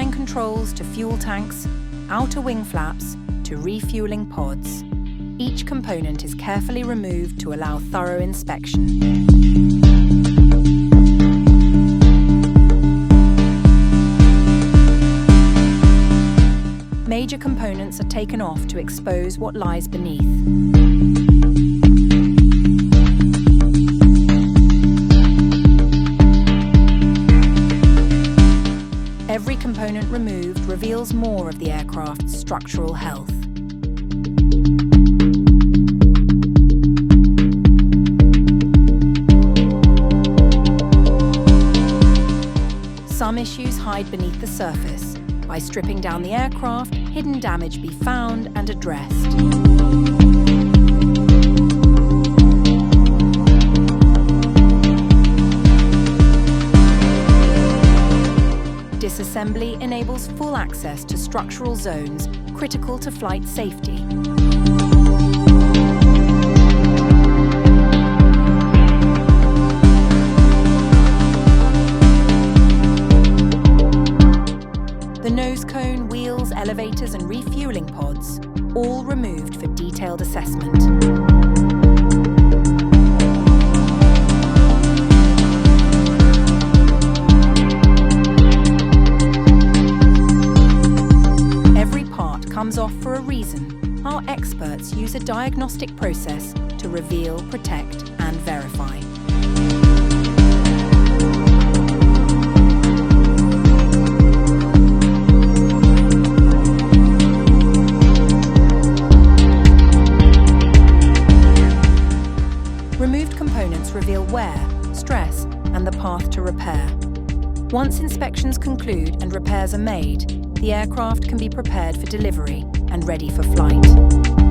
flying controls to fuel tanks, outer wing flaps to refueling pods, each component is carefully removed to allow thorough inspection. Major components are taken off to expose what lies beneath. Every component removed reveals more of the aircraft's structural health. Some issues hide beneath the surface. By stripping down the aircraft, hidden damage be found and addressed. Disassembly enables full access to structural zones critical to flight safety. The nose cone, wheels, elevators and refueling pods, all removed for detailed assessment. Every part comes off for a reason. Our experts use a diagnostic process to reveal, protect and verify. Removed components reveal wear, stress, and the path to repair. Once inspections conclude and repairs are made, the aircraft can be prepared for delivery and ready for flight.